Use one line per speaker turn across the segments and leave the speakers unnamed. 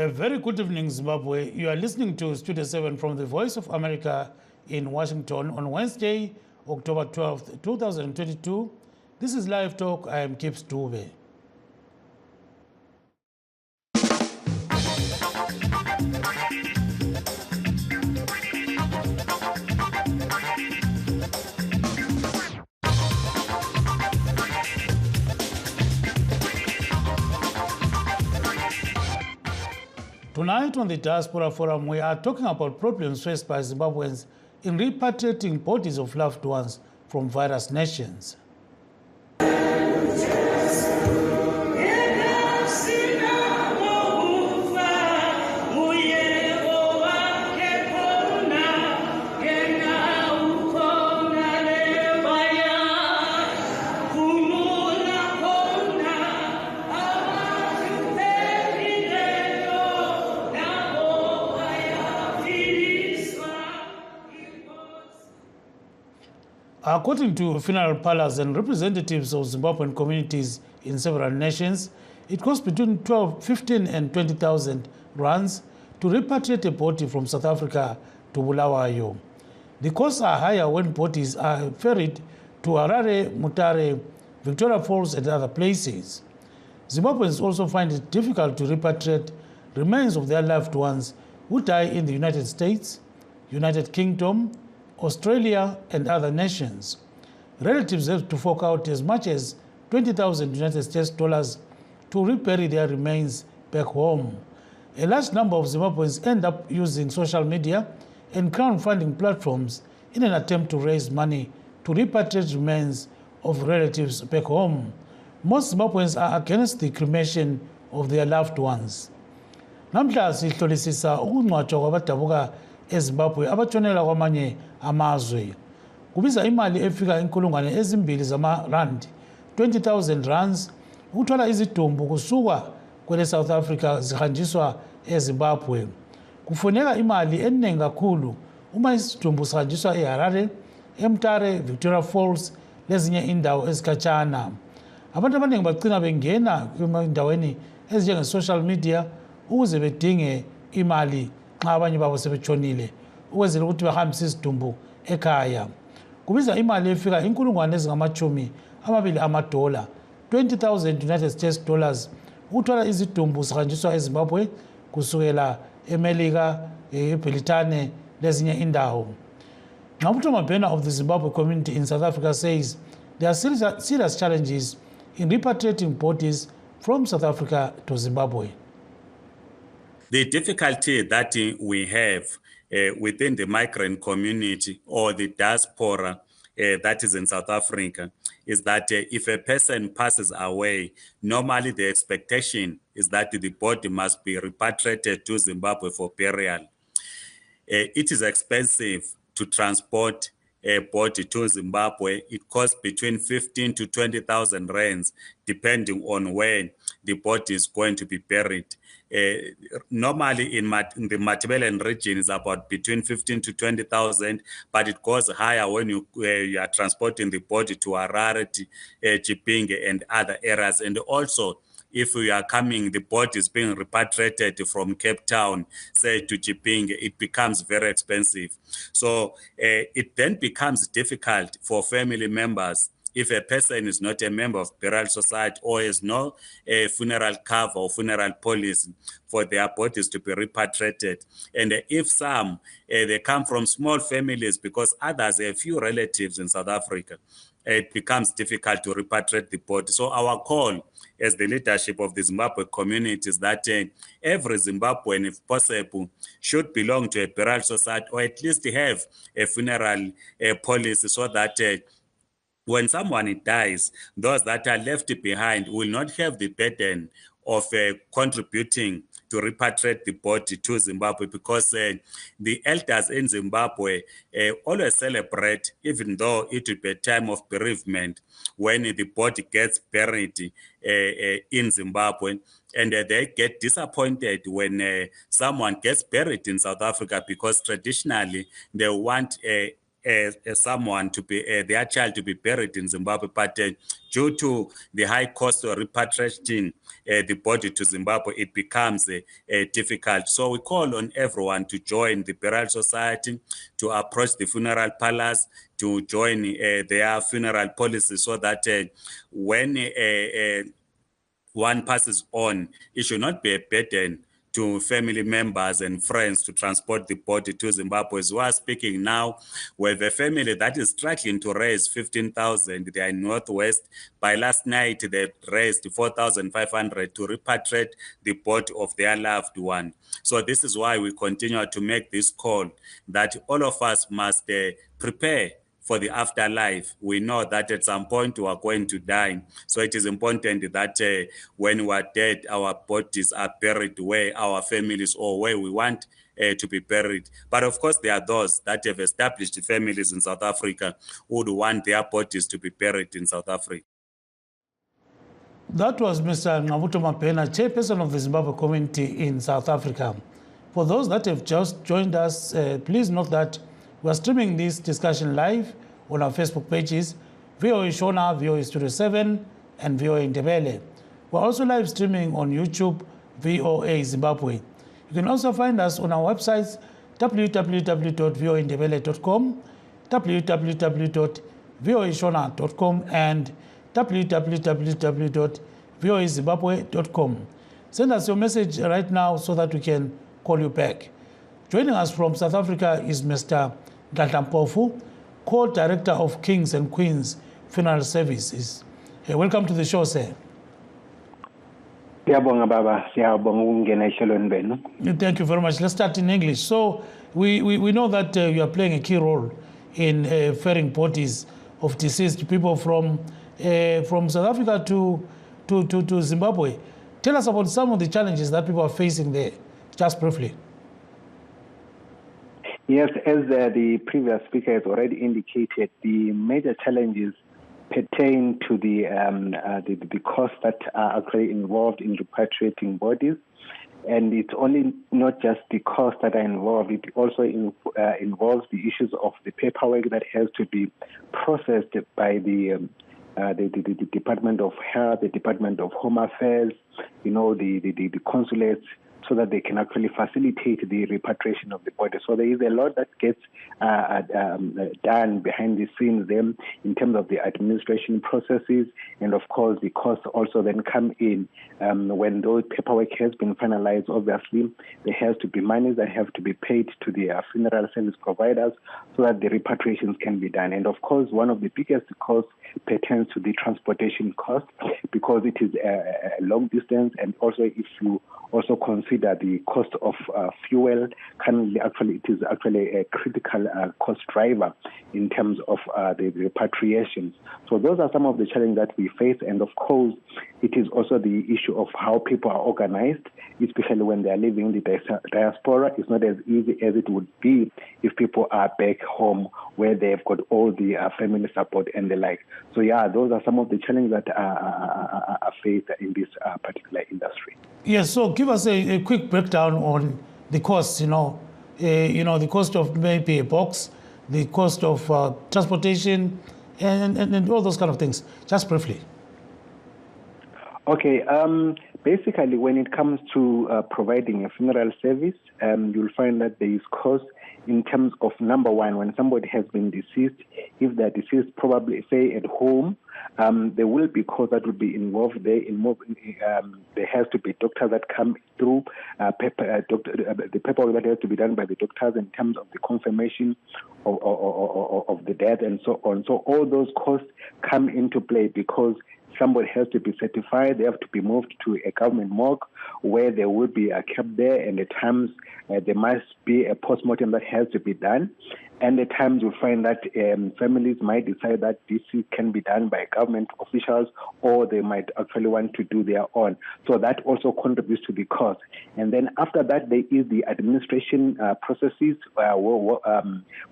A very good evening, Zimbabwe. You are listening to Studio 7 from the Voice of America in Washington on Wednesday, October 12th, 2022. This is Live Talk. I am Kip Stube. Tonight on the Diaspora Forum, we are talking about problems faced by Zimbabweans in repatriating bodies of loved ones from various nations. According to funeral parlors and representatives of Zimbabwean communities in several nations, it costs between 15 and 20,000 rands to repatriate a body from South Africa to Bulawayo. The costs are higher when bodies are ferried to Harare, Mutare, Victoria Falls and other places. Zimbabweans also find it difficult to repatriate remains of their loved ones who die in the United States, United Kingdom, Australia and other nations. Relatives have to fork out as much as 20,000 United States dollars to rebury their remains back home. A large number of Zimbabweans end up using social media and crowdfunding platforms in an attempt to raise money to repatriate remains of relatives back home. Most Zimbabweans are against the cremation of their loved ones. Namhla sihlolisisa ukungcwatshwa kwabadabuka eZimbabwe abatshonela kwamanye amazwe. Kubiza imali efika inkulungwane ezimbili zamarandi, 20,000 rands, ukuthola izidumbu kusuka kwele South Africa zihanjiswa eZimbabwe. Kufuneka imali eningi kakhulu uma isidumbu sihanjiswa eHarare, eMutare, Victoria Falls lezinye indawo ezikhatshana. Abantu abaningi bagcina bengena endaweni ezinjenge social media ukuze bedinge imali xa abanye babo sebetshonile ukwenzela ukuthi bahambise isidumbu ekhaya. Kubiza imali efika inkulungwane ezingamachumi amabili amadola, 20,000 United States dollars, ukuthola izidumbu zihanjiswa eZimbabwe kusukela eMelika, eBritane lezinye indawo. Ngabutho Mabhena of the Zimbabwe community in South Africa says there are serious challenges in repatriating bodies from South Africa to Zimbabwe.
The difficulty that we have within the migrant community or the diaspora that is in South Africa is that if a person passes away, normally the expectation is that the body must be repatriated to Zimbabwe for burial. It is expensive to transport a body to Zimbabwe. It costs between 15 to 20,000 rands, depending on where the body is going to be buried. Normally in the Matabeleland region is about between 15 to 20,000, but it goes higher when you are transporting the body to Harare, Chipinge and other areas. And also, if we are coming, the body is being repatriated from Cape Town, say to Chipinge, it becomes very expensive. So it then becomes difficult for family members if a person is not a member of burial society or has no funeral cover or funeral policy for their bodies to be repatriated. And if some, they come from small families because others have few relatives in South Africa, it becomes difficult to repatriate the body. So our call as the leadership of the Zimbabwe community is that every Zimbabwean, if possible, should belong to a burial society or at least have a funeral policy so that when someone dies, those that are left behind will not have the burden of contributing to repatriate the body to Zimbabwe, because the elders in Zimbabwe always celebrate, even though it will be a time of bereavement, when the body gets buried in Zimbabwe, and they get disappointed when someone gets buried in South Africa, because traditionally they want someone to be their child to be buried in Zimbabwe, but due to the high cost of repatriating the body to Zimbabwe, it becomes difficult. So we call on everyone to join the burial society, to approach the funeral parlors, to join their funeral policy, so that when one passes on, it should not be a burden to family members and friends to transport the body to Zimbabwe. As we are speaking now, we have a family that is struggling to raise 15,000. They are in Northwest. By last night, they raised 4,500 to repatriate the body of their loved one. So this is why we continue to make this call that all of us must prepare for the afterlife. We know that at some point we are going to die. So it is important that when we are dead, our bodies are buried where our families or where we want to be buried. But of course, there are those that have established families in South Africa who would want their bodies to be buried in South Africa.
That was Mr. Ngabuto Mapena, chairperson of the Zimbabwe community in South Africa. For those that have just joined us, please note that we are streaming this discussion live on our Facebook pages, VOA Shona, VOA Studio 7, and VOA Ndebele. We're also live streaming on YouTube, VOA Zimbabwe. You can also find us on our websites, www.voandebele.com, www.voashona.com, and www.voazimbabwe.com. Send us your message right now so that we can call you back. Joining us from South Africa is Mr. Gatampofu, Co-Director of Kings and Queens Funeral Services. Welcome to the show, sir.
Thank you
very much. Let's start in English. So we know that you are playing a key role in ferrying bodies of deceased people from South Africa to Zimbabwe. Tell us about some of the challenges that people are facing there, just briefly.
Yes, as the previous speaker has already indicated, the major challenges pertain to the costs that are actually involved in repatriating bodies. And it's only not just the costs that are involved, it also involves the issues of the paperwork that has to be processed by the Department of Health, the Department of Home Affairs, the consulates, so that they can actually facilitate the repatriation of the body. So there is a lot that gets done behind the scenes then in terms of the administration processes, and of course the costs also then come in when those paperwork has been finalized. Obviously, there has to be money that have to be paid to the funeral service providers so that the repatriations can be done. And of course, one of the biggest costs pertains to the transportation cost, because it is a long distance, and also if you also consider the cost of fuel, currently it is actually a critical cost driver in terms of the repatriations. So those are some of the challenges that we face, and of course it is also the issue of how people are organized, especially when they are living in the diaspora. It's not as easy as it would be if people are back home where they've got all the family support and the like. So yeah, those are some of the challenges that are faced in this particular industry.
Yes, so give us a quick breakdown on the costs, the cost of maybe a box, the cost of transportation, and all those kind of things, just briefly.
Okay, basically when it comes to providing a funeral service, you'll find that there is cost in terms of, number one, when somebody has been deceased, if they're deceased probably, say, at home, there will be costs that will be involved there. There has to be doctors that come through, the paperwork that has to be done by the doctors in terms of the confirmation of the death and so on. So all those costs come into play because somebody has to be certified. They have to be moved to a government morgue where they will be kept there, and at times there must be a postmortem that has to be done. And at times you'll find that families might decide that this can be done by government officials, or they might actually want to do their own. So that also contributes to the cost. And then after that, there is the administration processes. We're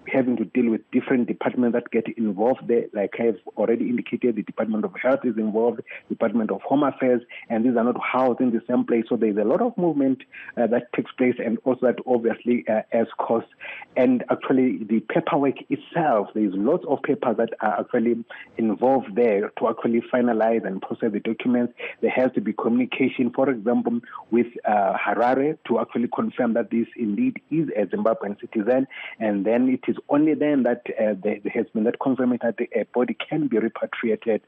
having to deal with different departments that get involved there. Like I've already indicated, the Department of Health is involved, Department of Home Affairs, and these are not housed in the same place. So there's a lot of movement that takes place, and also that obviously as costs. And actually the paperwork itself, there's lots of papers that are actually involved there to actually finalize and process the documents. There has to be communication, for example, with Harare to actually confirm that this indeed is a Zimbabwean citizen, and then it is only then that there has been that confirmation that the body can be repatriated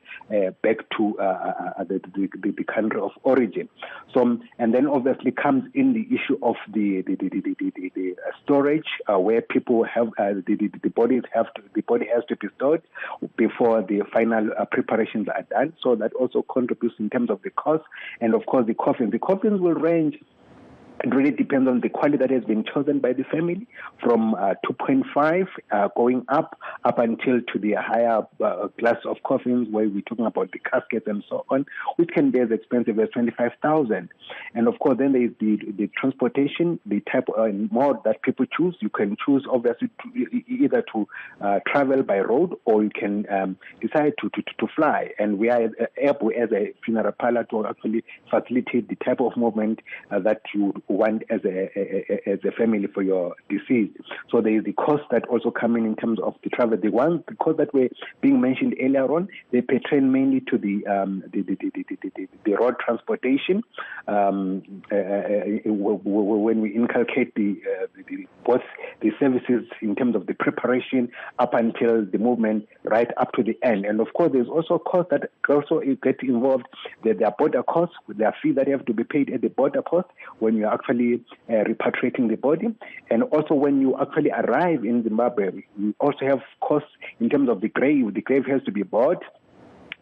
back to the country of origin. So, and then obviously comes in the issue of the storage, where people have the body has to be stored before the final preparations are done. So that also contributes in terms of the cost, and of course the coffins. The coffins will range. It really depends on the quality that has been chosen by the family, from 2.5 going up until to the higher class of coffins, where we're talking about the caskets and so on, which can be as expensive as 25,000. And of course, then there is the transportation, the type of mode that people choose. You can choose, obviously, either to travel by road, or you can decide to fly. And we are able, as a funeral parlor, to actually facilitate the type of movement that you want as a family for your deceased. So there is the cost that also come in terms of the travel. The cost that were being mentioned earlier on, they pertain mainly to the road transportation. When we inculcate both the services in terms of the preparation up until the movement, right up to the end. And of course, there's also costs that also get involved. There are border costs, there are fees that have to be paid at the border post when you actually repatriating the body. And also when you actually arrive in Zimbabwe, you also have costs in terms of the grave. The grave has to be bought,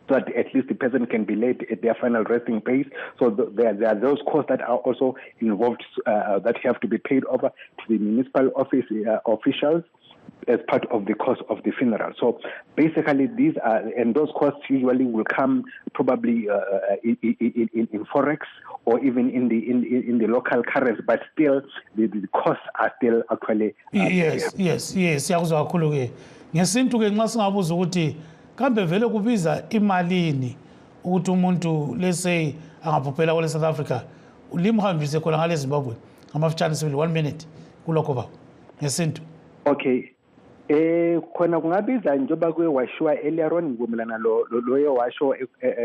so that at least the person can be laid at their final resting place. So there are those costs that are also involved that have to be paid over to the municipal office officials as part of the cost of the funeral. So basically these are, and those costs usually will come probably in forex or even in the local currency, but still the costs are still actually
yes. Siyakuzwa kakhulu ke ngesintu ke nxa singabuza ukuthi kambe vele kubiza imalini ukuthi umuntu let's say angabhubhela kwele South Africa limhambise khona ngale Zimbabwe ngamafitshane sibili 1 minute kulokho baba ngesintu.
Okay. Khona kungabiza njengoba kwe washiwa earlier on ngomelana loyo washo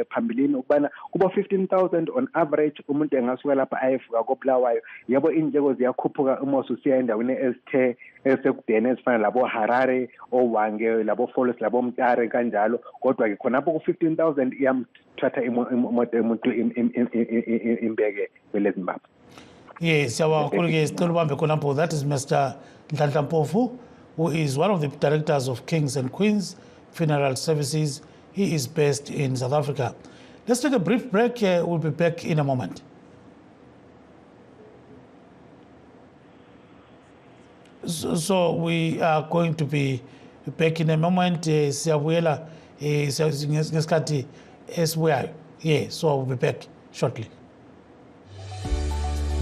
phambilini ukubana kuba 15,000 on average umuntu engasuka lapha ayefuka koBulawayo. Yebo indleko ziyakhuphuka uma ususiya endaweni esekudeni ezifana labo Harare owange labo Forest labo Mtare kanjalo, kodwa ke khonapho ku 15,000 iyamthatha imoto umuntu imbeke kwele Zimbabwe.
Yes, siyabonga kakhulu ke sicela ubambe khonapho. That is Mr. Nhlanhla Mpofu, who is one of the directors of Kings and Queens Funeral Services. He is based in South Africa. Let's take a brief break. We'll be back in a moment. So we are going to be back in a moment. Siyabuyela ngesikhathi esibuyayo. Yeah, so we'll be back shortly.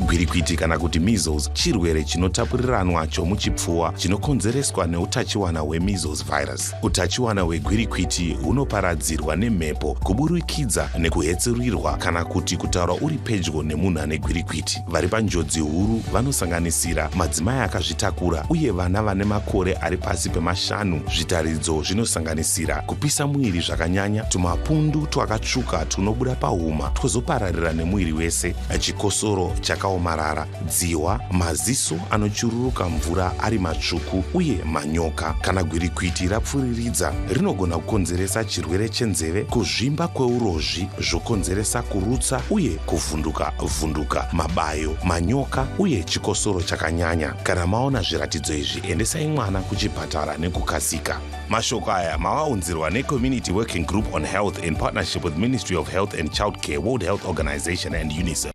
Gwirikwiti kana kuti measles chirwere chinotapuriranwa chomuchipfuwa chinokonzereswa neutachiwana hwemeasles virus. Utachiwana hwegwirikwiti hunoparadzirwa nemhepo, kuburikidza nekuhetserurirwa kana kuti kutaura uri pedyo nemunhu ane gwirikwiti. Vari panjodzi huru vanosanganisira madzimai akazvitakura uye vana vane makore ari pasi pe5. Zvitaridzo zvinosanganisira kupisa mwiri zvakanyanya, tumapundu twakatsvuka tunobuda pahuma twozopararira nemwiri wese, chikosoro chakaomarara, dziwa, maziso anochururuka mvura ari matsvuku uye manyoka. Kana gwirikwiti rapfuriridza rinogona kukonzeresa chirwere chenzeve, kuzvimba kweurozvi zvokonzeresa kurutsa uye kuvhunduka, mabayo, manyoka uye chikosoro chakanyanya. Kana maona zviratidzo izvi, endesai mwana kuchipatara nekukasika. Mashoko aya mavaunzirwa neCommunity Working Group on Health in partnership with Ministry of Health and Childcare, World Health Organization and UNICEF.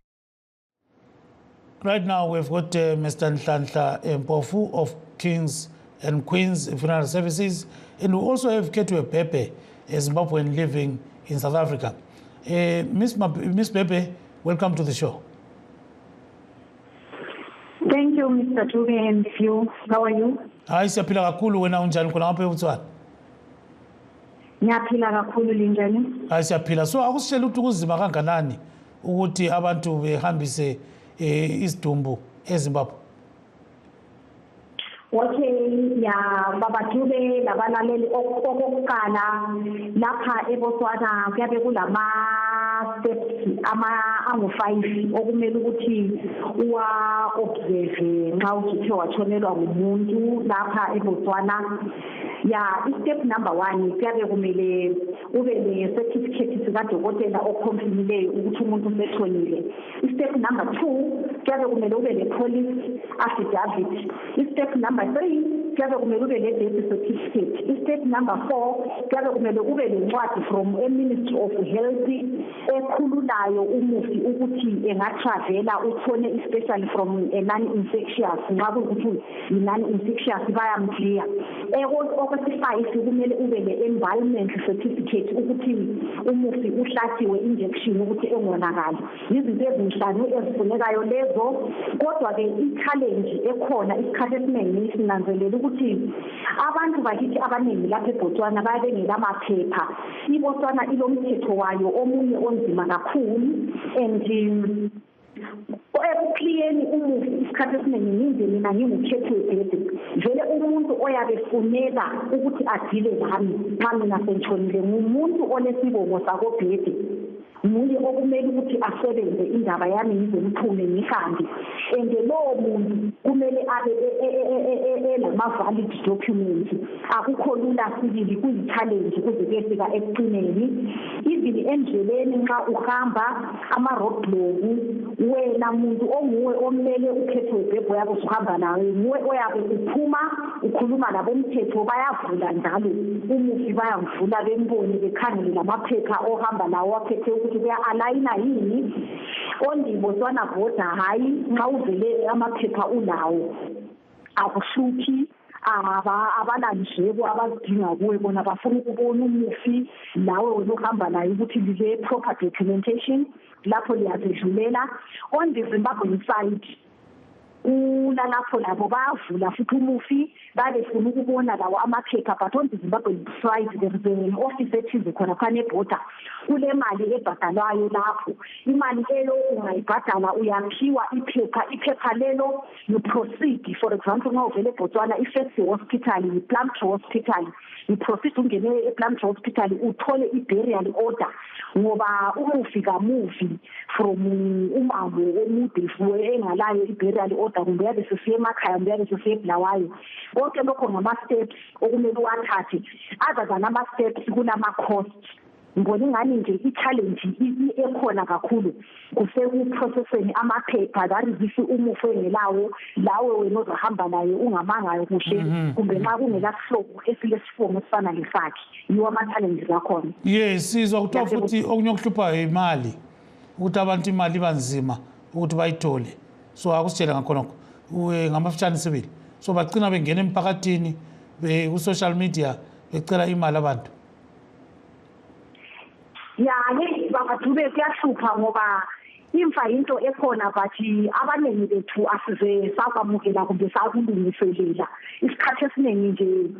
Right now, we've got Mr. Nhlanhla Mpofu of Kings and Queens Funeral Services, and we also have Ketwe Pepe, a Zimbabwean living in South Africa. Miss Pepe, welcome to the show.
Thank you, Mr. Tube, and you. How are you?
Hayi, siyaphila kakhulu. Wena unjani khona ngapha eBotswana?
Ngiyaphila kakhulu linjani?
Hayi, siyaphila. So akusitshela ukuthi kuzima kanganani ukuthi abantu behambise isidumbu eZimbabwe?
Okay, ya babathule labalaleli okokuqala lapha eBotswana kuyabe kulama steps angu-5 okumele ukuthi uwa observe nxa uthe watshonelwa ngumuntu lapha eBotswana. Ya step number 1 kuyabe kumele ube ne-certificate sikadokotela okhomfimileyo ukuthi umuntu usetshonile. Step number 2 kuyabe kumele ube ne-police affidavit. Step number 3 kuyabe kumele ube ne-death certificate. Step number 4 kuyabe kumele ube lencwadi from a-Ministry of Health ekhululayo umufi ukuthi engatravela uthone especially from a non-infectious nxa kuyikuthi yi-non-infectious bayamclear. Okwesifayisi kumele ube le-embalmment certificate ukuthi umufi uhlathiwe injection ukuthi engonakali. Izinto ezinhlanu ezifunekayo lezo, kodwa-ke i-challenge ekhona isikhathi esiningi sinanzelela ukuthi abantu bakithi abaningi lapha eBotswana bayabe bengelamaphepha. iBotswana ilomthetho wayo omunye onzima kakhulu and ekukliyeni umufi isikhathi esiningi ngize mina ngingukhetho webhede vele umuntu oyabe funeka ukuthi adile lami nxa mina sentshonile ngumuntu onesibongo sakobhede. Nguye okumele ukuthi asebenze indaba yami ngize ngiphume ngihambe, and lowo muntu kumele abe elama-valid documents. Akukho lula sibili, kuyi-challenge kuze kuyefika ekucineni. Even endleleni nxa uhamba ama-roadblock, wena muntu onguwe omele ukhetho webhebho yabo suhamba nawe, nguwe oyabe uphuma ukhuluma labomthetho, bayavula njalo umufi bayamvula bembone bekhangele lamaphepha ohamba lawo aphethe ukuthi kuya-alayina yini on the Botswana border. Hayi nxa uvele amaphepha ulawo akuhluphi, abanandleko abazidinga kuwe, bona bafuna ukubona umufi lawe wena uhamba naye ukuthi libe proper documentation lapho liyazedlulela. On the Zimbabwean side lapho labo bayavula futhi umufi babefuna ukubona lawo amaphepha, but on the Zimbabwean side there is an office ethize khona phana eborder. Kule mali ebhadalwayo lapho, imali leyo ungayibhadala uyaphiwa iphepha lelo you proceed. For example nxa uvele eBotswana i-First Hospital, i-Plumtree Hospital, you proceed ungene ePlumtree Hospital uthole i-burial order, ngoba umufi kamufi from umango omude engalayo i-burial order kumbe yabe sesiye emakhaya kumbe yabe sesiye eBulawayo. Konke lokho ngama-steps okumele uwathathe. Other than ama-steps kulama-costs. Ngibona ingani nje i-challenge ekhona kakhulu kusekuprocesseni amaphepha, that is umufi engelawo lawe wena ozohamba naye ungamangayo kuhle kumbe nxa kungelahlobo esilesifomu esifana lesakhe. Yiwo ama-challenges akhona.
Yes, sizwa kuthiwa futhi okunye okuhluphayo imali, ukuthi abantu imali banzima ukuthi bayithole. So akusitshele ngakhona ngamafitshane sibili, so bagcina bengena emphakathini ku-social media becela imali abantu.
Ya babathube kuyahlupha ngoba imfa into ekhona, but abaningi bethu asize sakwamukela kumbe sakulungiselela. Isikhathi esiningi nje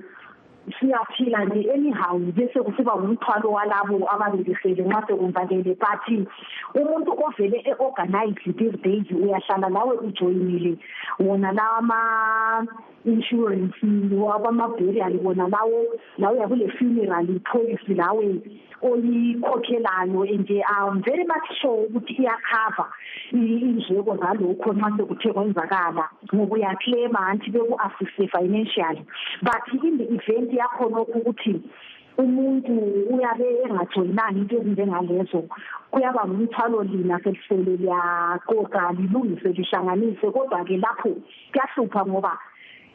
siyaphila nje anyhow bese kusiba umthwalo walabo ababelesele nxa sekumvalele. But umuntu ovele e-organize these days uyahlala nawe ujoyinile wona lawa insurance wabama-burial, wona lawo yakule funeral policy lawe oyikhokhelayo, and I'm very much sure ukuthi iyakhava indleko zalokho nxa sekuthe kwenzakala ngoba uyaklema anti beku-assiste financially. But in the event yakhona ukuthi umuntu uyabe engajoyinanga into ezinjengalezo, kuyaba ngumthwalo lina selisele liyakoka lilungise lihlanganise. Kodwa-ke lapho kuyahlupha ngoba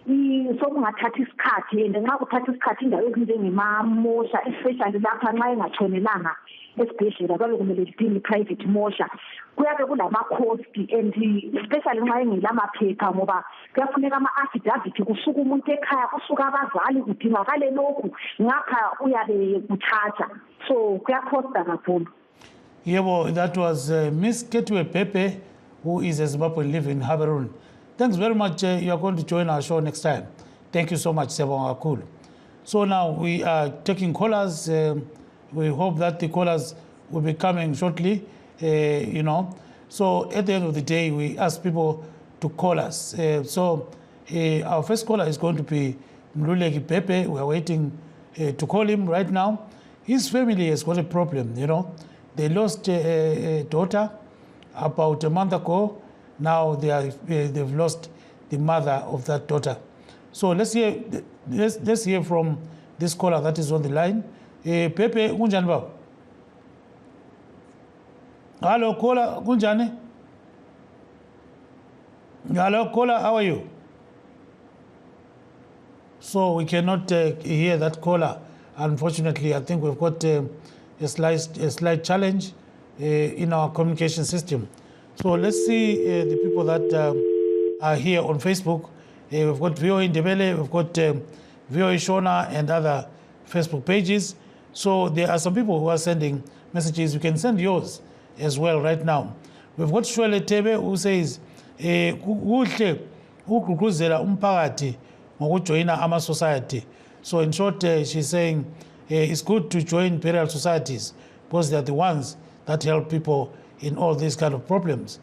sokungathatha isikhathi, and nxa kuthatha isikhathi indawo ezinjengemamosha especially lapha nxa engatshonelanga esibhedlela babe kumele lidinge i-private mosha, kuyabe kulama-cost, and especially nxa engelamaphepha ngoba kuyafuneka ama-affidavit kusuka umuntu ekhaya, kusuka abazali, kudingakale lokhu ngapha uyabe kuthatha, so kuyakhosta kakhulu.
Yebo, that was Miss Ketwe Pepe, who is a Zimbabwean living in Haberun. Thanks very much. You are going to join our show next time. Thank you so much, Sebonga Kulu. So now we are taking callers. We hope that the callers will be coming shortly, So at the end of the day, we ask people to call us. So Our first caller is going to be Mluleki Pepe. We are waiting to call him right now. His family has got a problem, you know. They lost a daughter about a month ago. Now they've lost the mother of that daughter. So let's hear from this caller that is on the line. Pepe, kunjani baba? Hello, caller, kunjani? Hello, caller, how are you? So we cannot hear that caller. Unfortunately, I think we've got a slight challenge in our communication system. So let's see the people that are here on Facebook. We've got VOA Ndebele, we've got VOA Shona and other Facebook pages. So there are some people who are sending messages. You can send yours as well right now. We've got Shwele Tebe who says, kuhle ukugqugquzela umphakathi ngokujoyina ama society. So in short, she's saying it's good to join burial societies because they are the ones that help people in all these kind of problems.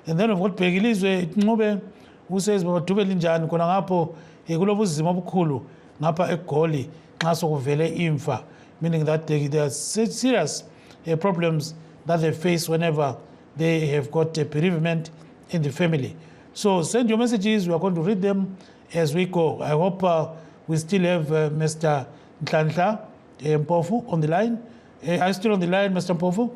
And then we've got Bhekilizwe Ncube who says babatubela njani khona ngapho kulobuzima obukhulu ngapha eGoli nxa sokuvele imfa, meaning that there are serious problems that they face whenever they have got a bereavement in the family. So send your messages. We are going to read them as we go. I hope we still have Mr. Nhlanhla Mpofu on the line. Are you still on the line, Mr. Mpofu?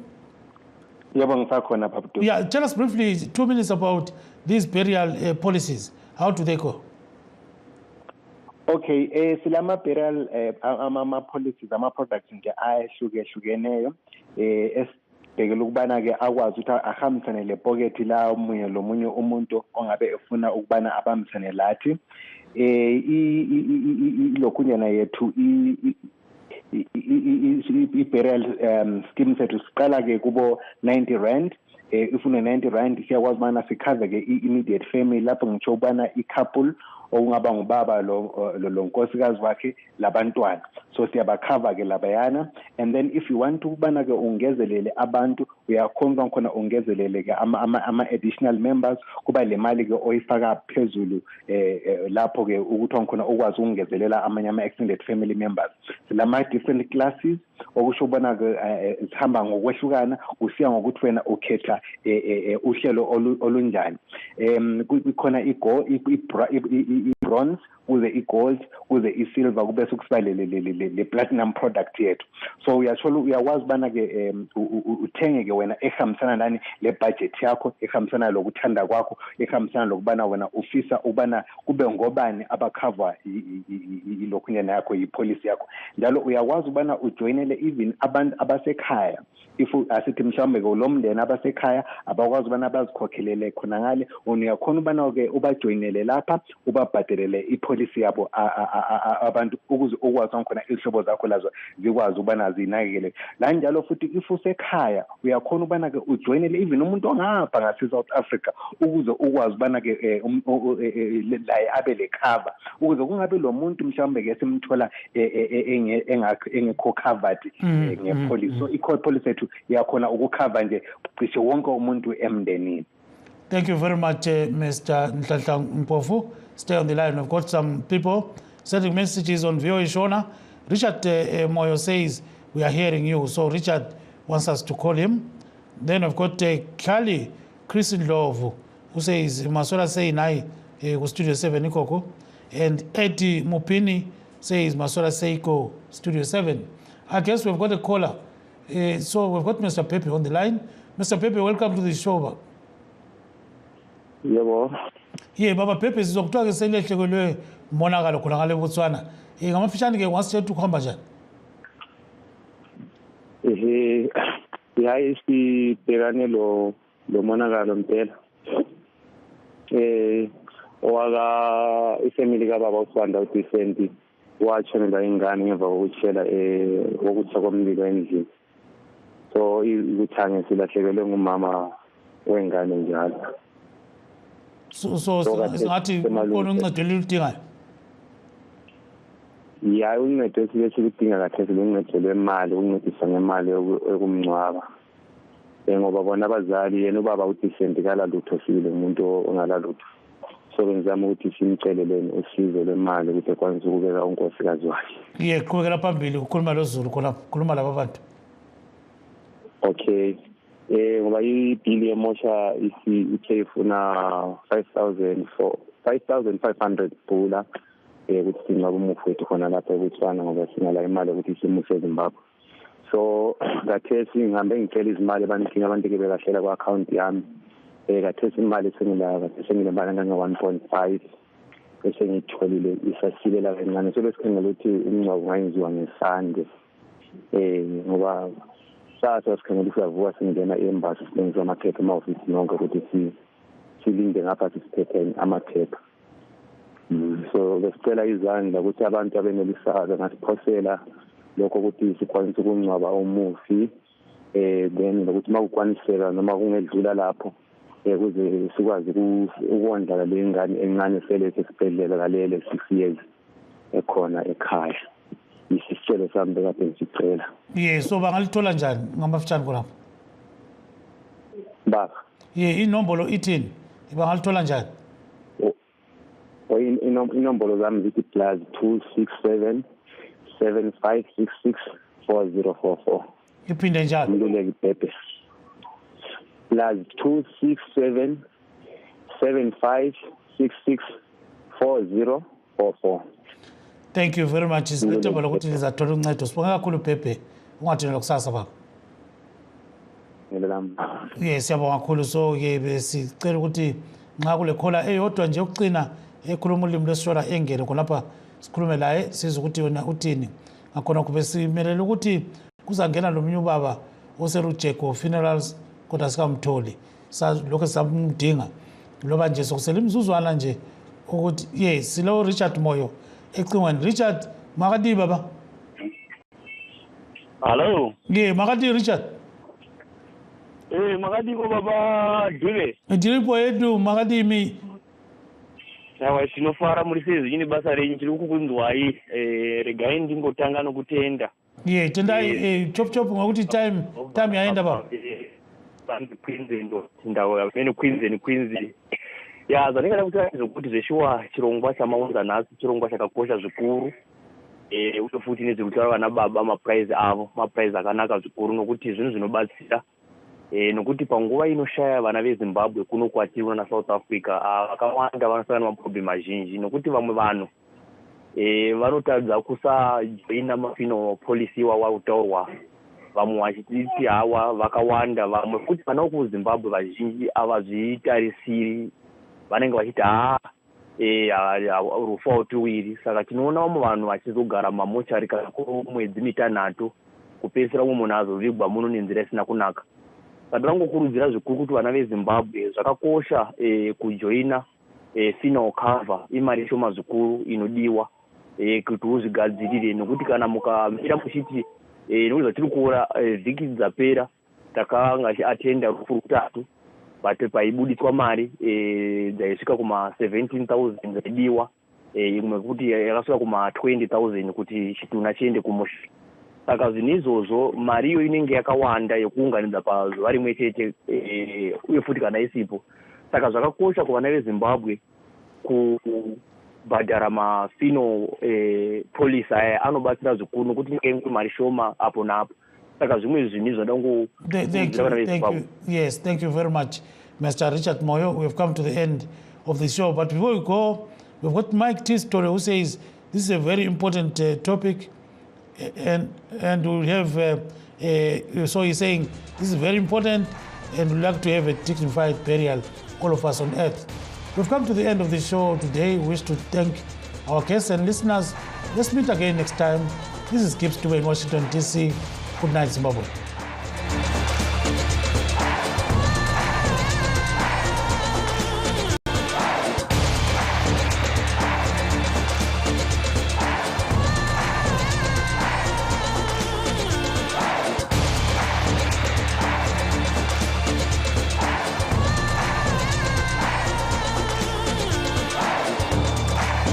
Yeah, tell us briefly, 2 minutes about these burial policies. How do they go?
Okay, silama burial policies, products nje ayehlukeneyo esibhekela ukubana ke akwazi ukuthi ahambisane le pocket la omunye lomunye umuntu ongabe efuna ukubana abambisane lathi lokunyana yethu i-burial scheme sethu siqala ke kubo 90 rand. If une 90 rand siyakwazi mana sikhave ke immediate family lapho ngitsho ubana i-couple okungaba ngubaba lo nkosikazi wakhe labantwana, so siyabakhava ke labayana. And then if you want ukubana ke ungezelele abantu uyakhona khona ungezelele ke ama additional members kuba le mali ke oyifaka phezulu lapho ke ukuthi khona ukwazi ukungezelela amanye ama extended family members. Silama different classes okusho ubana ke sihamba ngokwehlukana usiya ngokuthi wena ukhetha uhlelo olunjani. Kukhona i-bronze kuze i-gold kuze i-silver kube sokusiba le platinum product yethu. So uyakwazi bana ke uthenge ke wena ehambisana nani le budget yakho, ehambisana lokuthanda kwakho, ehambisana lokubana wena ufisa ubana kube ngobani abacover ilokunyana yakho ipolicy yakho. Njalo uyakwazi ubana ujoinele even abantu abasekhaya. If asithi mhlawumbe ke lomndeni abasekhaya abakwazi ubana bazikhokhelele khona ngale, uyakhona ubana ke ubajoinele lapha ubabhadelele ipolicy yabo abantu ukuze ukwazi khona izihlobo zakho lazo zikwazi ubana zinakekele. La njalo futhi if usekhaya uyakhona ubana ke ujoinele even umuntu ongapha ngase South Africa ukuze ukwazi ubana ke la abe le cover ukuze kungabe lo muntu mhlawumbe ke simthola engekho covered ngepolicy. So i-policy ethu yakhona ukucover nje cishe wonke umuntu emndenini.
Thank you very much, Mr. Nhlanhla Mpofu. Stay on the line. We've got some people sending messages on VOA Shona. Richard Moyo says, we are hearing you. So Richard wants us to call him. Then we've got Kali Christian Love, who says, Masola say nai Studio 7 Ikoko. And Eddie Mupini says, Masola Seiko Studio 7. I guess we've got a caller. So we've got Mr. Pepe on the line. Mr. Pepe, welcome to the show.
Yebo.
Yeah, Baba Pepe sizokuthiwa ke selehlekelwe umonakalo khona ngale Botswana. Ngamafishane ke wasithethe ukuhamba njani?
Yayi sibhekane lo monakalo mpela. Owaka ifamily kaBaba uSibanda uDecent watshonela ingane ngemva kokutshela ukutha komlilo endlini. So ikuthange silahlekelwe ngumama wengane njalo.
So singathi khona uncedo elidingayo.
Yeah, uncedo esiludinga kahle uncedo lwemali, uncedisa ngemali yokumngcwaba. Ngoba bona abazali yena ubaba uDecent kala lutho sile umuntu ongalalutho. so bengizama ukuthi simceleleni usizo lwemali ukuthi ekwanise ukubeka unkosikazi wakhe.
Qhubekela phambili ukhuluma loZulu khona khuluma laba bantu.
Okay. Ngoba ibill yemosha ithe ifuna 5,500 pula ukuthi sinqaba umufi wethu khona lapha eBotswana ngoba sinala imali ukuthi simuse eZimbabwe. So ngathesi ngihambe ngicela izimali abantu ke bekahlela ku-account yami. Ngathesi imali sengilembala nganga-1.5 bese ngiyitholile isasilela kancane. So besikhangela ukuthi umngcwabo ungayenziwa ngeSunday. Ngoba sasa sikhangela siyavuka singena e-embassy silengisa amaphepha ama-ofisi nonke ukuthi silinde ngapha sisiphethe amaphepha. So besicela izandla ukuthi abantu abenelisayo ngasiphosela lokho ukuthi sikwanise ukungcwaba umufi then nokuthi makukwaniseka noma kungedlula lapho ukuze sikwazi ukondla le ngane encane sele esibhedlela kalele 6 years ekhona ekhaya. Isicelo sami bekade ngisicela.
So bangalithola njani ngamafutshane khonapho?
Baba.
Inombolo ithini? Bangalithola njani?
Inombolo zami zithi +267 7566 4044.
Iphinde njalo.
Ngiluleke Pepe. +267 7566 4044.
Thank you very much. Isithemba ukuthi lizathola uncedo. Sibonga kakhulu Pepe. Ungathini kusasa baba. Siyabonga kakhulu. So ke besicela ukuthi nxa kule khola eyodwa nje ukucina ekhuluma ulimi lwesishona engene khonapha sikhulume laye sizwe ukuthi yona uthini. Ngakhona kube simelele ukuthi kuzangena lomnye ubaba oserujeko funerals kodwa sikamtholi. Lokho samdinga loba nje sokusela imizuzwana nje ukuthi silo Richard Moyo ecingweni. Richard makati baba.
Hello.
Makati Richard.
Makati ko baba Dube.
Ndiripo edu makati mi.
Sawa sinofara muri sezi yini basa renyi chiri kukunzwai regai ndingotanga nokutenda.
Tenda chop ngokuti time yaenda baba.
Queens ndo ndawo yamene Queens. Zvaninga kuti zokuti zveshuwa chirongwa chamaunza nhasi chirongwa chakakosha zvikuru. Uye futi nezvekutaura vana baba maprize avo maprize akanaka zvikuru nokuti zvinhu zvinobatsira. Nokuti panguva inoshaya vana veZimbabwe kuno kwatiri na South Africa vakawanda vanosangana nemaproblem mazhinji nokuti vamwe vanhu vanotadza kusajoina mafino policy wautaurwa. Vamwe vachiti hawa vakawanda vamwe kuti vana vekuZimbabwe vazhinji avazvitarisiri vanenge vachiti rufa utuwiri. Saka tinoona vamwe vanhu vachizogara mamochari kana mwedzi mitanhatu kupedzisira umwe munhu azovigwa muno nenzira isina kunaka. Ndangokurudzira zvikuru kuti vana veZimbabwe zvakakosha kujoina funeral cover imari shoma zvikuru inodiwa kuti uzvigadzirire nokuti kana mukamira muchiti nokuti tiri kuona vhiki dzapera takanga atenda rufu rutatu but paibudiswa mari dzaisvika kuma17,000 dzaidiwa imwe kuti yakasvika kuma20,000 kuti chitunha chiende kumusha. Saka zvinhu izvozvo mari iyo inenge yakawanda yekuunganidza pazuva rimwe chete uye futi kana isipo. Saka zvakakosha kuvana veZimbabwe kubhadhara mafino policy aya anobatsira zvikuru nokuti nyika mari shoma apo napo. Saka zvimwe zvinhu zvadango.
Thank you very much, Mr. Richard Moyo. We have come to the end of the show, but before we go, we've got Mike T. Story who says this is a very important topic. And we'll have, so he's saying this is very important and we'd like to have a dignified burial, all of us on earth. We've come to the end of the show today. We wish to thank our guests and listeners. Let's meet again next time. This is Gibbs Dube in Washington, D.C. Good night, Zimbabwe.